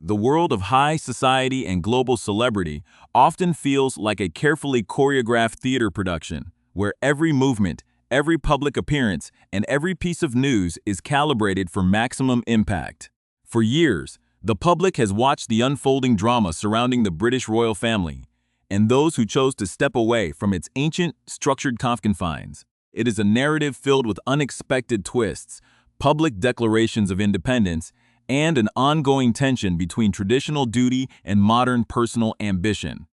The world of high society and global celebrity often feels like a carefully choreographed theater production, where every movement, every public appearance, and every piece of news is calibrated for maximum impact. For years, the public has watched the unfolding drama surrounding the British royal family, and those who chose to step away from its ancient, structured confines. It is a narrative filled with unexpected twists, public declarations of independence, and an ongoing tension between traditional duty and modern personal ambition.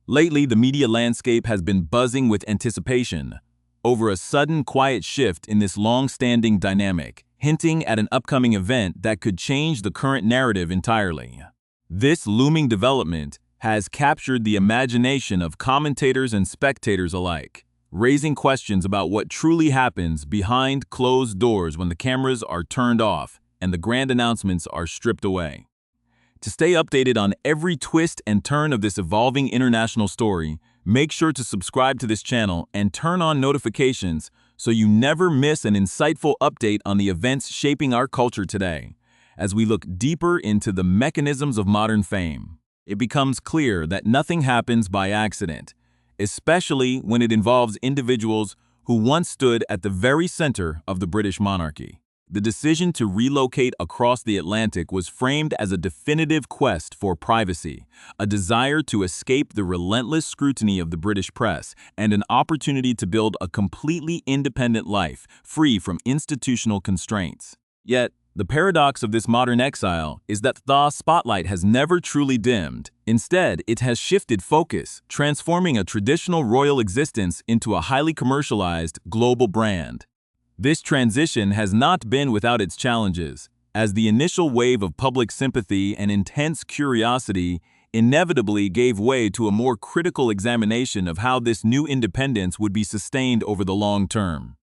Lately, the media landscape has been buzzing with anticipation over a sudden quiet shift in this long-standing dynamic, hinting at an upcoming event that could change the current narrative entirely. This looming development has captured the imagination of commentators and spectators alike, raising questions about what truly happens behind closed doors when the cameras are turned off and the grand announcements are stripped away. To stay updated on every twist and turn of this evolving international story, make sure to subscribe to this channel and turn on notifications so you never miss an insightful update on the events shaping our culture today. As we look deeper into the mechanisms of modern fame, it becomes clear that nothing happens by accident, especially when it involves individuals who once stood at the very center of the British monarchy. The decision to relocate across the Atlantic was framed as a definitive quest for privacy, a desire to escape the relentless scrutiny of the British press, and an opportunity to build a completely independent life, free from institutional constraints. Yet, the paradox of this modern exile is that the spotlight has never truly dimmed. Instead, it has shifted focus, transforming a traditional royal existence into a highly commercialized global brand. This transition has not been without its challenges, as the initial wave of public sympathy and intense curiosity inevitably gave way to a more critical examination of how this new independence would be sustained over the long term.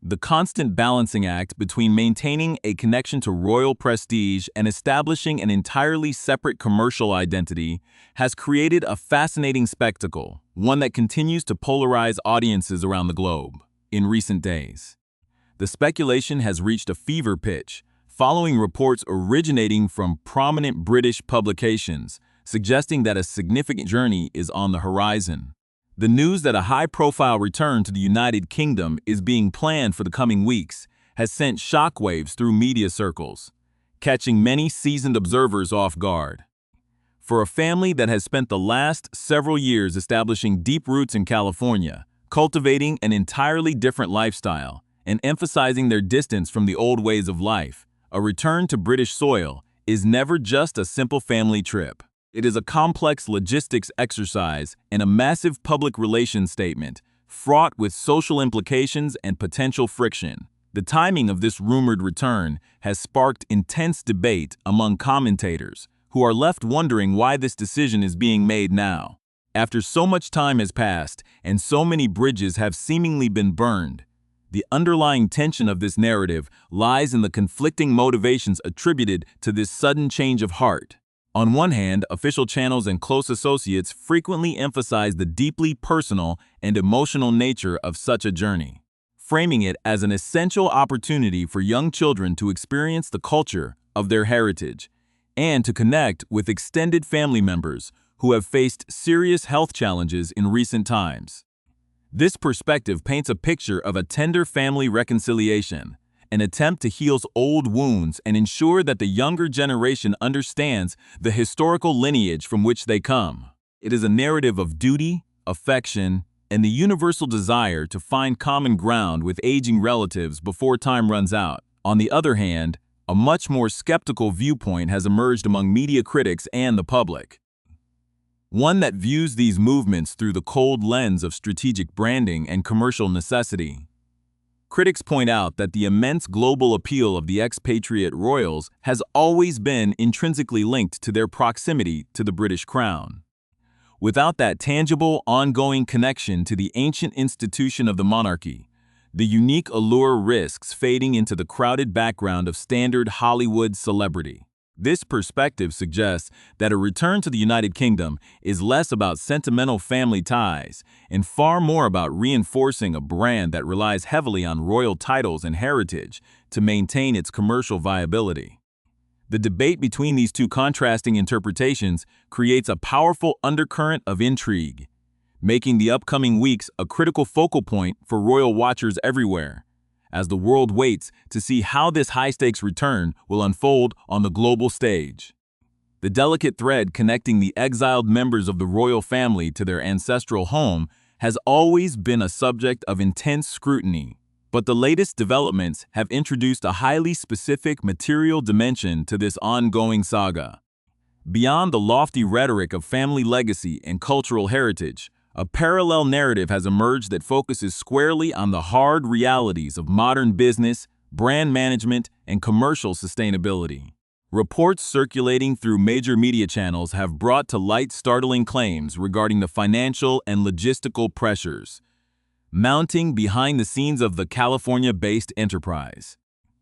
The constant balancing act between maintaining a connection to royal prestige and establishing an entirely separate commercial identity has created a fascinating spectacle, one that continues to polarize audiences around the globe. In recent days, the speculation has reached a fever pitch, following reports originating from prominent British publications, suggesting that a significant journey is on the horizon. The news that a high-profile return to the United Kingdom is being planned for the coming weeks has sent shockwaves through media circles, catching many seasoned observers off guard. For a family that has spent the last several years establishing deep roots in California, cultivating an entirely different lifestyle, and emphasizing their distance from the old ways of life, a return to British soil is never just a simple family trip. It is a complex logistics exercise and a massive public relations statement, fraught with social implications and potential friction. The timing of this rumored return has sparked intense debate among commentators, who are left wondering why this decision is being made now. After so much time has passed and so many bridges have seemingly been burned, the underlying tension of this narrative lies in the conflicting motivations attributed to this sudden change of heart. On one hand, official channels and close associates frequently emphasize the deeply personal and emotional nature of such a journey, framing it as an essential opportunity for young children to experience the culture of their heritage and to connect with extended family members who have faced serious health challenges in recent times. This perspective paints a picture of a tender family reconciliation, an attempt to heal old wounds and ensure that the younger generation understands the historical lineage from which they come. It is a narrative of duty, affection, and the universal desire to find common ground with aging relatives before time runs out. On the other hand, a much more skeptical viewpoint has emerged among media critics and the public, one that views these movements through the cold lens of strategic branding and commercial necessity. Critics point out that the immense global appeal of the expatriate royals has always been intrinsically linked to their proximity to the British crown. Without that tangible, ongoing connection to the ancient institution of the monarchy, the unique allure risks fading into the crowded background of standard Hollywood celebrity. This perspective suggests that a return to the United Kingdom is less about sentimental family ties and far more about reinforcing a brand that relies heavily on royal titles and heritage to maintain its commercial viability. The debate between these two contrasting interpretations creates a powerful undercurrent of intrigue, making the upcoming weeks a critical focal point for royal watchers everywhere, as the world waits to see how this high-stakes return will unfold on the global stage. The delicate thread connecting the exiled members of the royal family to their ancestral home has always been a subject of intense scrutiny, but the latest developments have introduced a highly specific material dimension to this ongoing saga. Beyond the lofty rhetoric of family legacy and cultural heritage, a parallel narrative has emerged that focuses squarely on the hard realities of modern business, brand management, and commercial sustainability. Reports circulating through major media channels have brought to light startling claims regarding the financial and logistical pressures mounting behind the scenes of the California-based enterprise.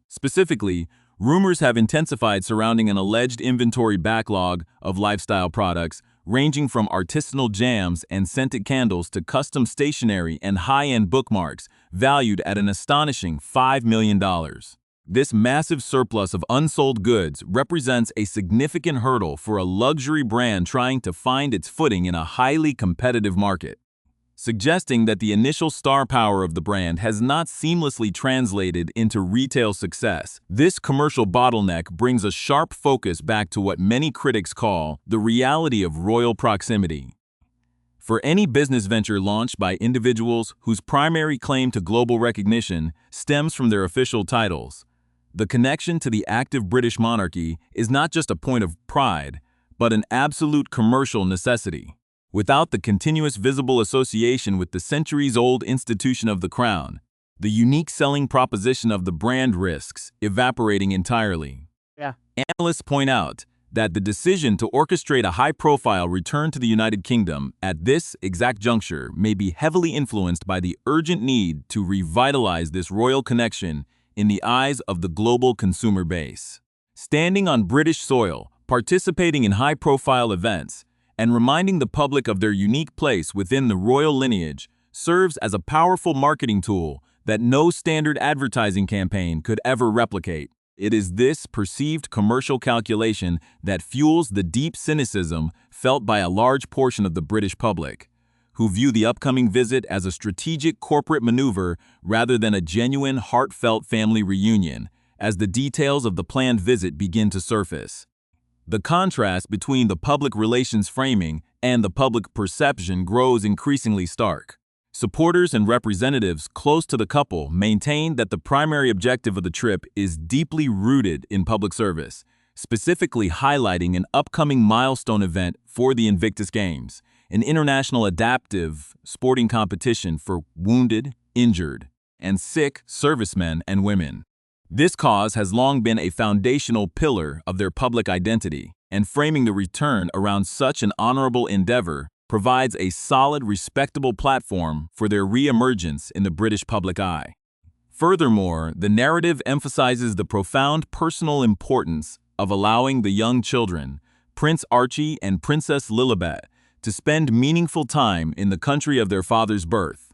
Specifically, rumors have intensified surrounding an alleged inventory backlog of lifestyle products ranging from artisanal jams and scented candles to custom stationery and high-end bookmarks valued at an astonishing $5 million. This massive surplus of unsold goods represents a significant hurdle for a luxury brand trying to find its footing in a highly competitive market, suggesting that the initial star power of the brand has not seamlessly translated into retail success. This commercial bottleneck brings a sharp focus back to what many critics call the reality of royal proximity. For any business venture launched by individuals whose primary claim to global recognition stems from their official titles, the connection to the active British monarchy is not just a point of pride, but an absolute commercial necessity. Without the continuous visible association with the centuries-old institution of the crown, the unique selling proposition of the brand risks evaporating entirely. Analysts point out that the decision to orchestrate a high-profile return to the United Kingdom at this exact juncture may be heavily influenced by the urgent need to revitalize this royal connection in the eyes of the global consumer base. Standing on British soil, participating in high-profile events, and reminding the public of their unique place within the royal lineage serves as a powerful marketing tool that no standard advertising campaign could ever replicate. It is this perceived commercial calculation that fuels the deep cynicism felt by a large portion of the British public, who view the upcoming visit as a strategic corporate maneuver rather than a genuine, heartfelt family reunion, as the details of the planned visit begin to surface. The contrast between the public relations framing and the public perception grows increasingly stark. Supporters and representatives close to the couple maintain that the primary objective of the trip is deeply rooted in public service, specifically highlighting an upcoming milestone event for the Invictus Games, an international adaptive sporting competition for wounded, injured, and sick servicemen and women. This cause has long been a foundational pillar of their public identity, and framing the return around such an honorable endeavor provides a solid, respectable platform for their re-emergence in the British public eye. Furthermore, the narrative emphasizes the profound personal importance of allowing the young children, Prince Archie and Princess Lilibet, to spend meaningful time in the country of their father's birth,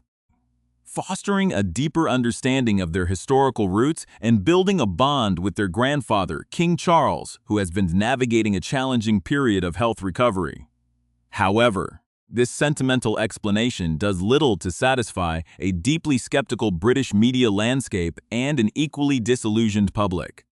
fostering a deeper understanding of their historical roots and building a bond with their grandfather, King Charles, who has been navigating a challenging period of health recovery. However, this sentimental explanation does little to satisfy a deeply skeptical British media landscape and an equally disillusioned public.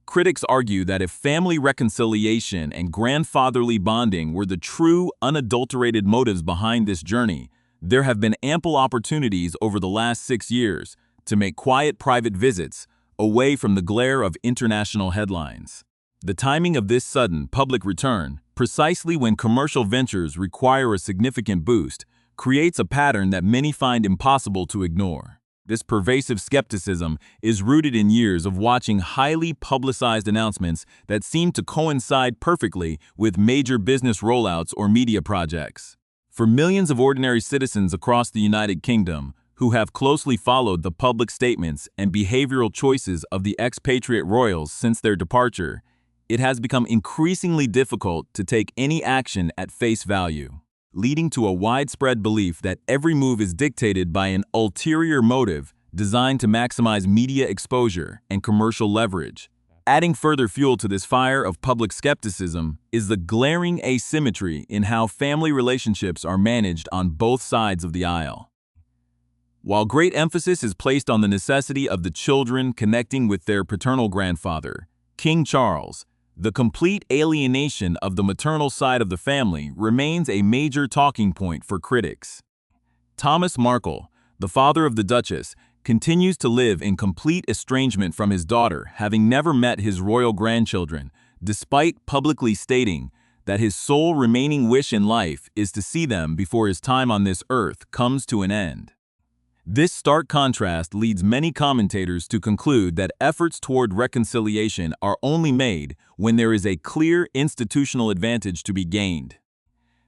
Critics argue that if family reconciliation and grandfatherly bonding were the true, unadulterated motives behind this journey, there have been ample opportunities over the last 6 years to make quiet private visits away from the glare of international headlines. The timing of this sudden public return, precisely when commercial ventures require a significant boost, creates a pattern that many find impossible to ignore. This pervasive skepticism is rooted in years of watching highly publicized announcements that seem to coincide perfectly with major business rollouts or media projects. For millions of ordinary citizens across the United Kingdom who have closely followed the public statements and behavioral choices of the expatriate royals since their departure, it has become increasingly difficult to take any action at face value, leading to a widespread belief that every move is dictated by an ulterior motive designed to maximize media exposure and commercial leverage. Adding further fuel to this fire of public skepticism is the glaring asymmetry in how family relationships are managed on both sides of the aisle. While great emphasis is placed on the necessity of the children connecting with their paternal grandfather, King Charles, the complete alienation of the maternal side of the family remains a major talking point for critics. Thomas Markle, the father of the Duchess, continues to live in complete estrangement from his daughter, having never met his royal grandchildren, despite publicly stating that his sole remaining wish in life is to see them before his time on this earth comes to an end. This stark contrast leads many commentators to conclude that efforts toward reconciliation are only made when there is a clear institutional advantage to be gained.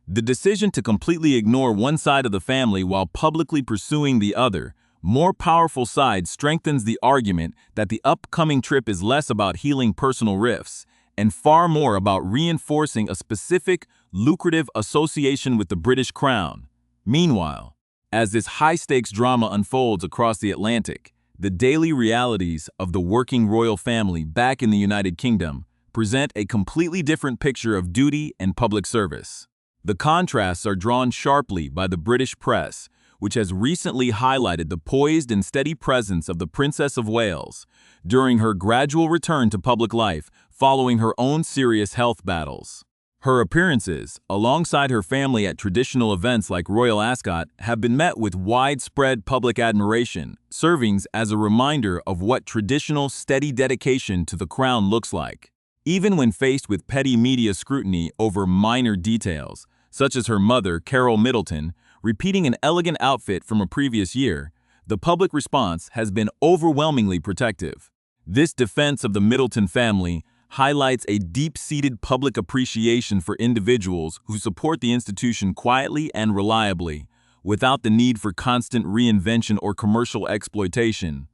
The decision to completely ignore one side of the family while publicly pursuing the other, more powerful side strengthens the argument that the upcoming trip is less about healing personal rifts and far more about reinforcing a specific, lucrative association with the British Crown. Meanwhile, as this high-stakes drama unfolds across the Atlantic, the daily realities of the working royal family back in the United Kingdom present a completely different picture of duty and public service. The contrasts are drawn sharply by the British press, which has recently highlighted the poised and steady presence of the Princess of Wales during her gradual return to public life following her own serious health battles. Her appearances, alongside her family at traditional events like Royal Ascot, have been met with widespread public admiration, serving as a reminder of what traditional, steady dedication to the crown looks like. Even when faced with petty media scrutiny over minor details, such as her mother, Carol Middleton, repeating an elegant outfit from a previous year, the public response has been overwhelmingly protective. This defense of the Middleton family highlights a deep-seated public appreciation for individuals who support the institution quietly and reliably, without the need for constant reinvention or commercial exploitation,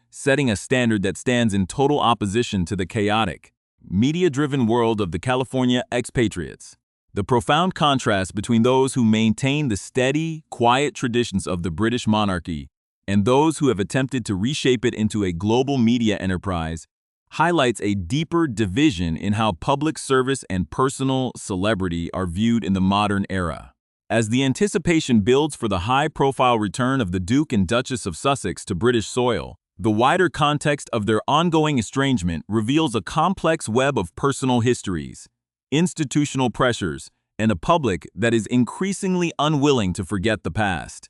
setting a standard that stands in total opposition to the chaotic, media-driven world of the California expatriates. The profound contrast between those who maintain the steady, quiet traditions of the British monarchy and those who have attempted to reshape it into a global media enterprise highlights a deeper division in how public service and personal celebrity are viewed in the modern era. As the anticipation builds for the high-profile return of the Duke and Duchess of Sussex to British soil, the wider context of their ongoing estrangement reveals a complex web of personal histories, institutional pressures, and a public that is increasingly unwilling to forget the past.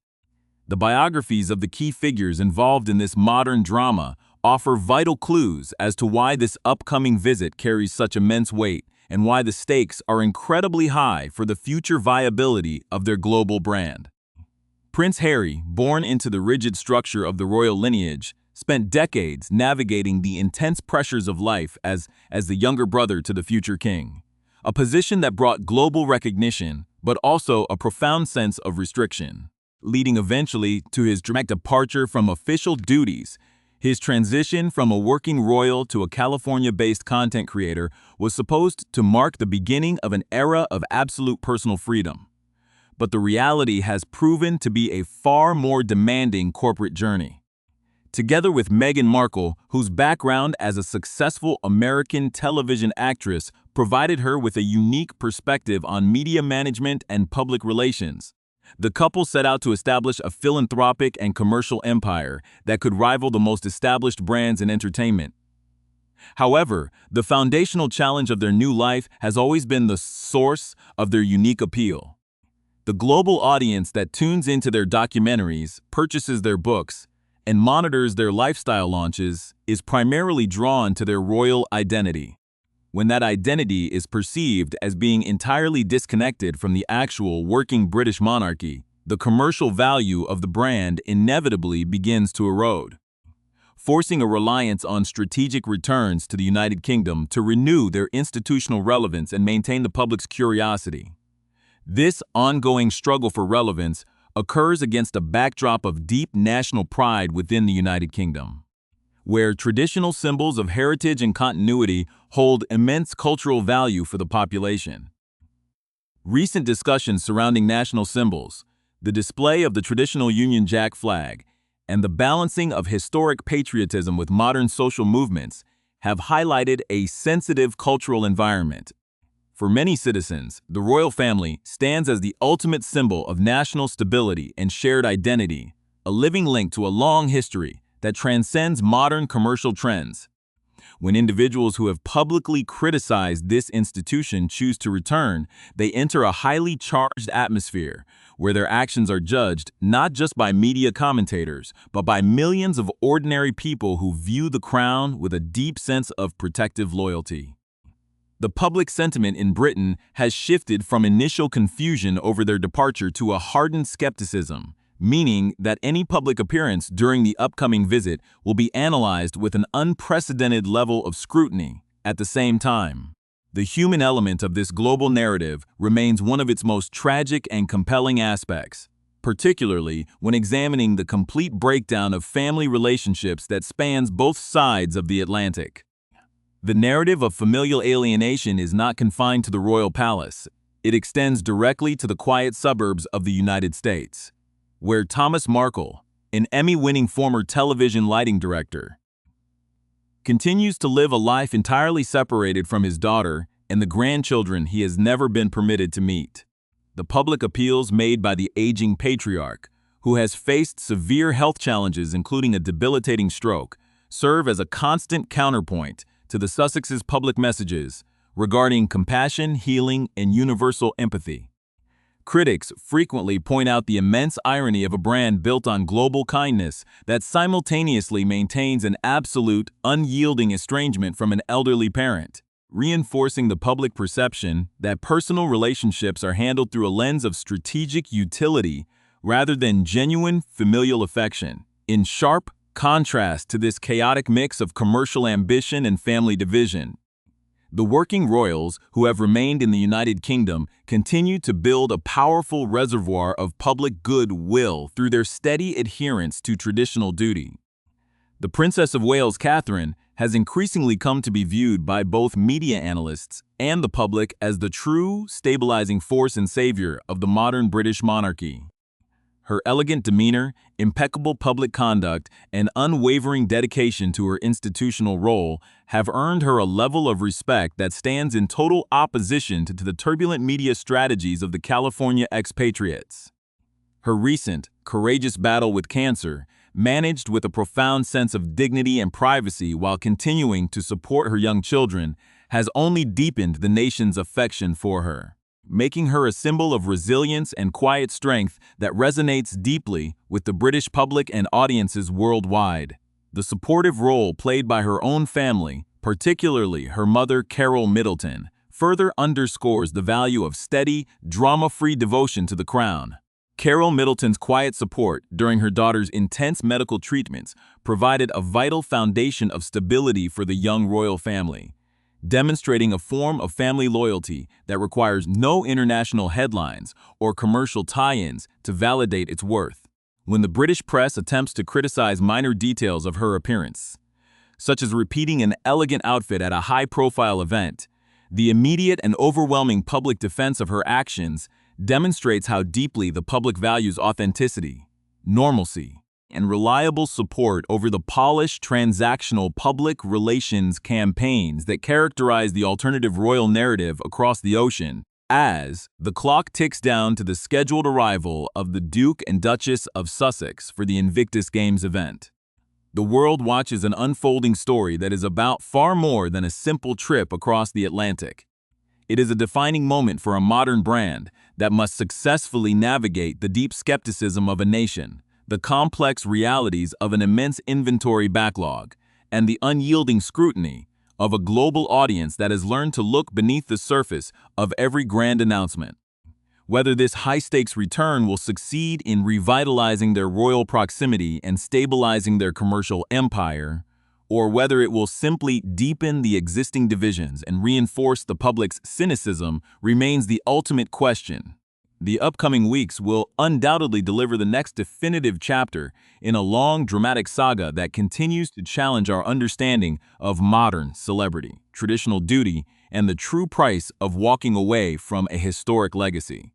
The biographies of the key figures involved in this modern drama offer vital clues as to why this upcoming visit carries such immense weight and why the stakes are incredibly high for the future viability of their global brand. Prince Harry, born into the rigid structure of the royal lineage, spent decades navigating the intense pressures of life as the younger brother to the future king. A position that brought global recognition, but also a profound sense of restriction, leading eventually to his dramatic departure from official duties. His transition from a working royal to a California-based content creator was supposed to mark the beginning of an era of absolute personal freedom. But the reality has proven to be a far more demanding corporate journey. Together with Meghan Markle, whose background as a successful American television actress provided her with a unique perspective on media management and public relations, the couple set out to establish a philanthropic and commercial empire that could rival the most established brands in entertainment. However, the foundational challenge of their new life has always been the source of their unique appeal. The global audience that tunes into their documentaries, purchases their books, and monitors their lifestyle launches is primarily drawn to their royal identity. When that identity is perceived as being entirely disconnected from the actual working British monarchy, the commercial value of the brand inevitably begins to erode, forcing a reliance on strategic returns to the United Kingdom to renew their institutional relevance and maintain the public's curiosity. This ongoing struggle for relevance occurs against a backdrop of deep national pride within the United Kingdom, where traditional symbols of heritage and continuity hold immense cultural value for the population. Recent discussions surrounding national symbols, the display of the traditional Union Jack flag, and the balancing of historic patriotism with modern social movements have highlighted a sensitive cultural environment. For many citizens, the royal family stands as the ultimate symbol of national stability and shared identity, a living link to a long history that transcends modern commercial trends. When individuals who have publicly criticized this institution choose to return, they enter a highly charged atmosphere where their actions are judged not just by media commentators, but by millions of ordinary people who view the crown with a deep sense of protective loyalty. The public sentiment in Britain has shifted from initial confusion over their departure to a hardened skepticism, meaning that any public appearance during the upcoming visit will be analyzed with an unprecedented level of scrutiny. At the same time, the human element of this global narrative remains one of its most tragic and compelling aspects, particularly when examining the complete breakdown of family relationships that spans both sides of the Atlantic. The narrative of familial alienation is not confined to the royal palace. It extends directly to the quiet suburbs of the United States, where Thomas Markle, an Emmy-winning former television lighting director, continues to live a life entirely separated from his daughter and the grandchildren he has never been permitted to meet. The public appeals made by the aging patriarch, who has faced severe health challenges including a debilitating stroke, serve as a constant counterpoint to the Sussex's public messages regarding compassion, healing, and universal empathy. Critics frequently point out the immense irony of a brand built on global kindness that simultaneously maintains an absolute, unyielding estrangement from an elderly parent, reinforcing the public perception that personal relationships are handled through a lens of strategic utility rather than genuine familial affection. In sharp contrast to this chaotic mix of commercial ambition and family division, the working royals who have remained in the United Kingdom continue to build a powerful reservoir of public goodwill through their steady adherence to traditional duty. The Princess of Wales, Catherine, has increasingly come to be viewed by both media analysts and the public as the true stabilizing force and savior of the modern British monarchy. Her elegant demeanor, impeccable public conduct, and unwavering dedication to her institutional role have earned her a level of respect that stands in total opposition to the turbulent media strategies of the California expatriates. Her recent, courageous battle with cancer, managed with a profound sense of dignity and privacy while continuing to support her young children, has only deepened the nation's affection for her, making her a symbol of resilience and quiet strength that resonates deeply with the British public and audiences worldwide. The supportive role played by her own family, particularly her mother Carol Middleton, further underscores the value of steady, drama-free devotion to the crown. Carol Middleton's quiet support during her daughter's intense medical treatments provided a vital foundation of stability for the young royal family, demonstrating a form of family loyalty that requires no international headlines or commercial tie-ins to validate its worth. When the British press attempts to criticize minor details of her appearance, such as repeating an elegant outfit at a high-profile event, the immediate and overwhelming public defense of her actions demonstrates how deeply the public values authenticity, normalcy, and reliable support over the polished transactional public relations campaigns that characterize the alternative royal narrative across the ocean. As the clock ticks down to the scheduled arrival of the Duke and Duchess of Sussex for the Invictus Games event, the world watches an unfolding story that is about far more than a simple trip across the Atlantic. It is a defining moment for a modern brand that must successfully navigate the deep skepticism of a nation, the complex realities of an immense inventory backlog, and the unyielding scrutiny of a global audience that has learned to look beneath the surface of every grand announcement. Whether this high-stakes return will succeed in revitalizing their royal proximity and stabilizing their commercial empire, or whether it will simply deepen the existing divisions and reinforce the public's cynicism, remains the ultimate question. The upcoming weeks will undoubtedly deliver the next definitive chapter in a long, dramatic saga that continues to challenge our understanding of modern celebrity, traditional duty, and the true price of walking away from a historic legacy.